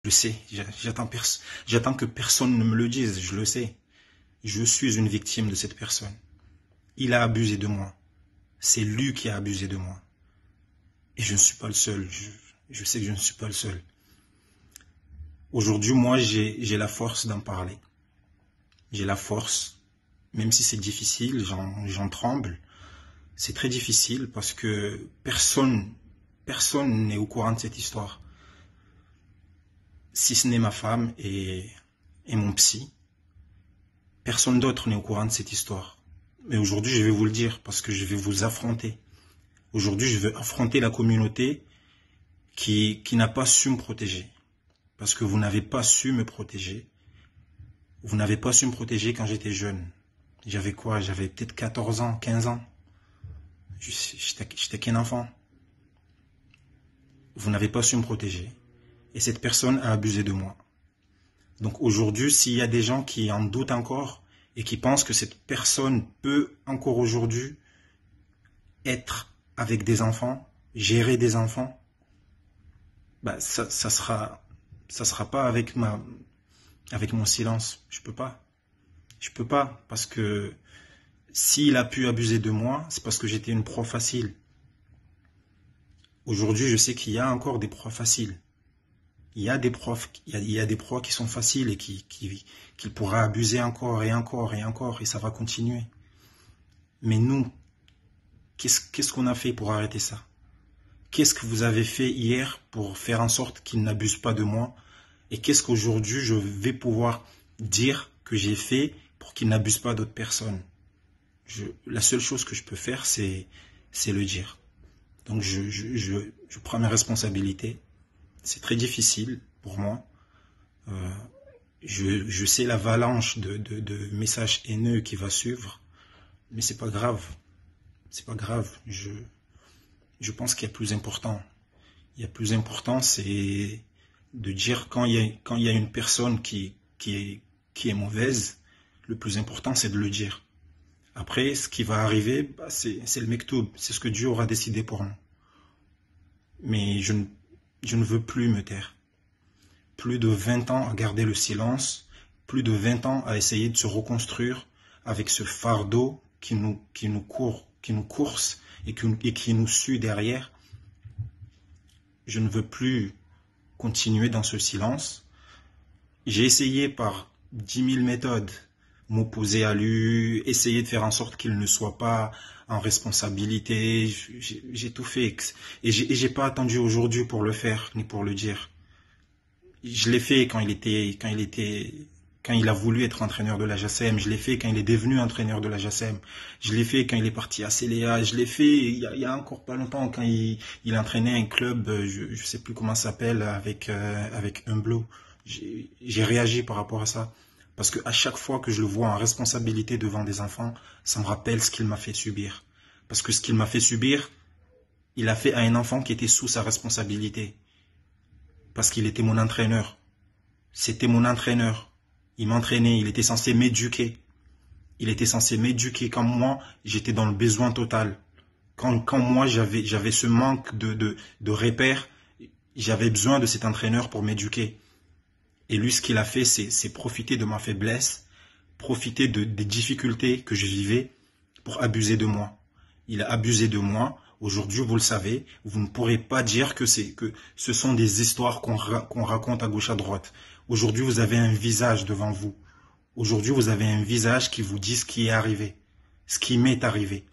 Je sais, j'attends que personne ne me le dise, je le sais. Je suis une victime de cette personne. Il a abusé de moi. C'est lui qui a abusé de moi. Et je ne suis pas le seul. Je sais que je ne suis pas le seul. Aujourd'hui, moi, j'ai la force d'en parler. J'ai la force, même si c'est difficile, j'en tremble. C'est très difficile parce que personne n'est au courant de cette histoire. Si ce n'est ma femme et mon psy, personne d'autre n'est au courant de cette histoire. Mais aujourd'hui, je vais vous le dire parce que je vais vous affronter. Aujourd'hui, je veux affronter la communauté qui n'a pas su me protéger. Parce que vous n'avez pas su me protéger. Vous n'avez pas su me protéger quand j'étais jeune. J'avais quoi? J'avais peut-être 14 ans, 15 ans. J'étais qu'un enfant. Vous n'avez pas su me protéger. Et cette personne a abusé de moi. Donc aujourd'hui, s'il y a des gens qui en doutent encore et qui pensent que cette personne peut encore aujourd'hui être avec des enfants, gérer des enfants, bah ça sera pas avec mon silence. Je peux pas parce que s'il a pu abuser de moi, c'est parce que j'étais une proie facile. Aujourd'hui, je sais qu'il y a encore des proies faciles. Il y a des profs, il y a des proies qui sont faciles et qui pourra abuser encore et encore et encore et ça va continuer. Mais nous, qu'est-ce qu'on a fait pour arrêter ça? Qu'est-ce que vous avez fait hier pour faire en sorte qu'il n'abuse pas de moi? Et qu'est-ce qu'aujourd'hui je vais pouvoir dire que j'ai fait pour qu'il n'abuse pas d'autres personnes? La seule chose que je peux faire, c'est le dire. Donc je prends mes responsabilités. C'est très difficile pour moi. Je sais l'avalanche de messages haineux qui va suivre, mais c'est pas grave. C'est pas grave. Je pense qu'il y a plus important. Il y a plus important, c'est de dire quand il y a une personne qui est mauvaise, le plus important c'est de le dire. Après, ce qui va arriver, bah, c'est le mektoub, c'est ce que Dieu aura décidé pour nous. Mais je ne veux plus me taire. Plus de 20 ans à garder le silence, plus de 20 ans à essayer de se reconstruire avec ce fardeau qui nous course et qui nous suit derrière. Je ne veux plus continuer dans ce silence. J'ai essayé par 10 000 méthodes m'opposer à lui, essayer de faire en sorte qu'il ne soit pas en responsabilité. J'ai tout fait et j'ai pas attendu aujourd'hui pour le faire ni pour le dire. Je l'ai fait quand il a voulu être entraîneur de la JACEM. Je l'ai fait quand il est devenu entraîneur de la JACEM. Je l'ai fait quand il est parti à Céléa. Je l'ai fait il y a encore pas longtemps quand il entraînait un club, je sais plus comment ça s'appelle, avec Humblo. J'ai réagi par rapport à ça. Parce que à chaque fois que je le vois en responsabilité devant des enfants, ça me rappelle ce qu'il m'a fait subir. Parce que ce qu'il m'a fait subir, il a fait à un enfant qui était sous sa responsabilité. Parce qu'il était mon entraîneur. C'était mon entraîneur. Il m'entraînait, il était censé m'éduquer. Il était censé m'éduquer quand moi, j'étais dans le besoin total. Quand moi, j'avais ce manque de repères, j'avais besoin de cet entraîneur pour m'éduquer. Et lui, ce qu'il a fait, c'est profiter de ma faiblesse, profiter des difficultés que je vivais pour abuser de moi. Il a abusé de moi. Aujourd'hui, vous le savez, vous ne pourrez pas dire que ce sont des histoires qu'on raconte à gauche à droite. Aujourd'hui, vous avez un visage devant vous. Aujourd'hui, vous avez un visage qui vous dit ce qui est arrivé, ce qui m'est arrivé.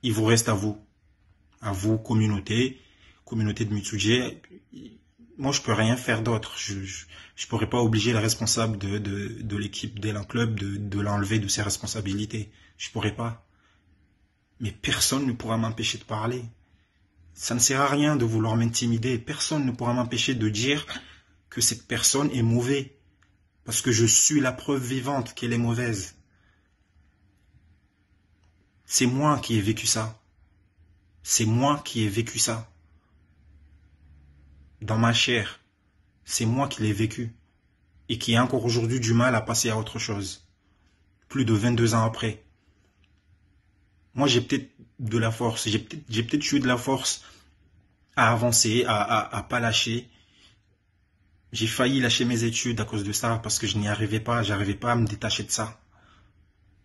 Il vous reste à vous, communauté de Mitsuje. Moi, je peux rien faire d'autre. Je pourrais pas obliger le responsable de l'équipe d'Elan Club de l'enlever de ses responsabilités. Je pourrais pas. Mais personne ne pourra m'empêcher de parler. Ça ne sert à rien de vouloir m'intimider. Personne ne pourra m'empêcher de dire que cette personne est mauvaise. Parce que je suis la preuve vivante qu'elle est mauvaise. C'est moi qui ai vécu ça. C'est moi qui ai vécu ça. Dans ma chair. C'est moi qui l'ai vécu. Et qui a encore aujourd'hui du mal à passer à autre chose. Plus de 22 ans après. Moi, j'ai peut-être de la force. J'ai peut-être eu de la force à avancer, à pas lâcher. J'ai failli lâcher mes études à cause de ça, parce que je n'y arrivais pas, j'arrivais pas à me détacher de ça.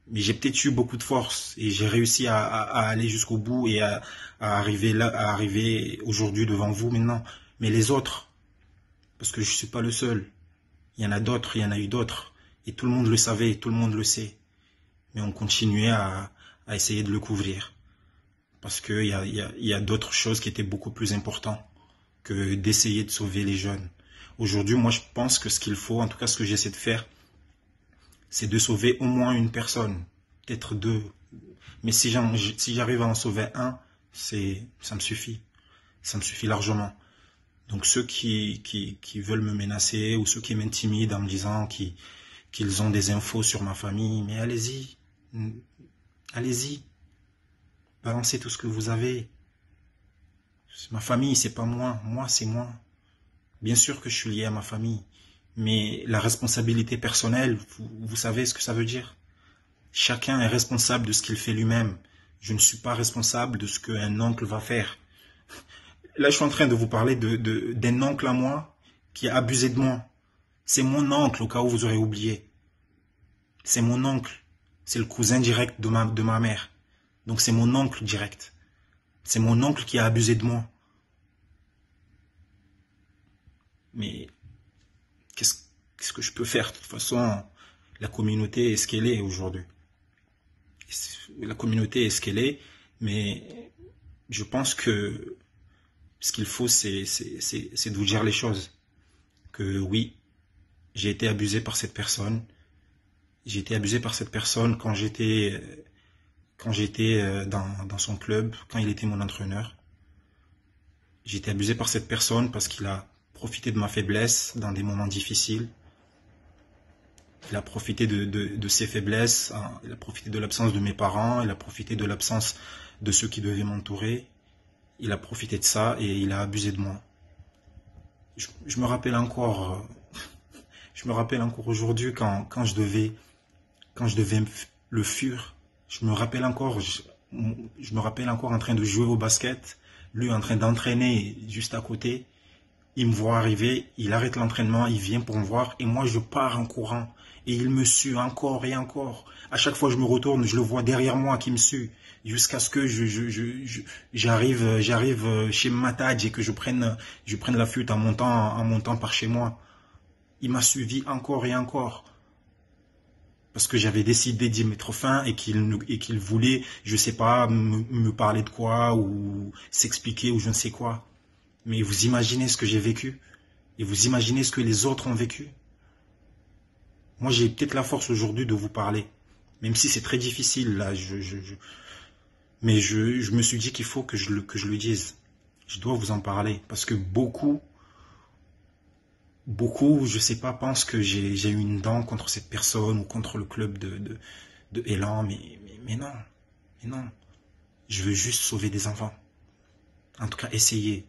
Mais j'ai peut-être eu beaucoup de force et j'ai réussi à aller jusqu'au bout et à arriver là, à arriver aujourd'hui devant vous maintenant. Mais les autres, parce que je suis pas le seul, il y en a d'autres, il y en a eu d'autres. Et tout le monde le savait, tout le monde le sait. Mais on continuait à essayer de le couvrir. Parce qu'il y a d'autres choses qui étaient beaucoup plus importantes que d'essayer de sauver les jeunes. Aujourd'hui, moi, je pense que ce qu'il faut, en tout cas ce que j'essaie de faire, c'est de sauver au moins une personne, peut-être deux. Mais si j'arrive à en sauver un, ça me suffit. Ça me suffit largement. Donc ceux qui veulent me menacer ou ceux qui m'intimident en me disant qu'ils ont des infos sur ma famille, mais allez-y. Allez-y. Balancez tout ce que vous avez. Ma famille, c'est pas moi. Moi, c'est moi. Bien sûr que je suis lié à ma famille. Mais la responsabilité personnelle, vous savez ce que ça veut dire. Chacun est responsable de ce qu'il fait lui-même. Je ne suis pas responsable de ce qu'un oncle va faire. Là, je suis en train de vous parler d'un oncle à moi qui a abusé de moi. C'est mon oncle, au cas où vous aurez oublié. C'est mon oncle. C'est le cousin direct de ma mère. Donc c'est mon oncle direct. C'est mon oncle qui a abusé de moi. Mais qu'est-ce que je peux faire? De toute façon, la communauté est ce qu'elle est aujourd'hui. La communauté est ce qu'elle est, mais je pense que ce qu'il faut, c'est de vous dire les choses. Que oui, j'ai été abusé par cette personne. J'ai été abusé par cette personne quand j'étais dans son club, quand il était mon entraîneur. J'ai été abusé par cette personne parce qu'il a profité de ma faiblesse dans des moments difficiles. Il a profité de ses faiblesses, hein. Il a profité de l'absence de mes parents, il a profité de l'absence de ceux qui devaient m'entourer. Il a profité de ça et il a abusé de moi. Je me rappelle encore aujourd'hui quand je devais le fuir. Je me rappelle encore en train de jouer au basket, lui en train d'entraîner juste à côté. Il me voit arriver, il arrête l'entraînement, il vient pour me voir et moi je pars en courant. Et il me suit encore et encore. À chaque fois que je me retourne, je le vois derrière moi qui me suit. Jusqu'à ce que j'arrive chez Matadj et que je prenne la fuite en montant par chez moi. Il m'a suivi encore et encore. Parce que j'avais décidé d'y mettre fin et qu'il voulait, je sais pas, me parler de quoi ou s'expliquer ou je ne sais quoi. Mais vous imaginez ce que j'ai vécu et vous imaginez ce que les autres ont vécu. Moi, j'ai peut-être la force aujourd'hui de vous parler, même si c'est très difficile là. Mais je me suis dit qu'il faut que je le dise. Je dois vous en parler parce que beaucoup, je sais pas, pensent que j'ai eu une dent contre cette personne ou contre le club de Elan, mais non, mais non. Je veux juste sauver des enfants. En tout cas, essayer.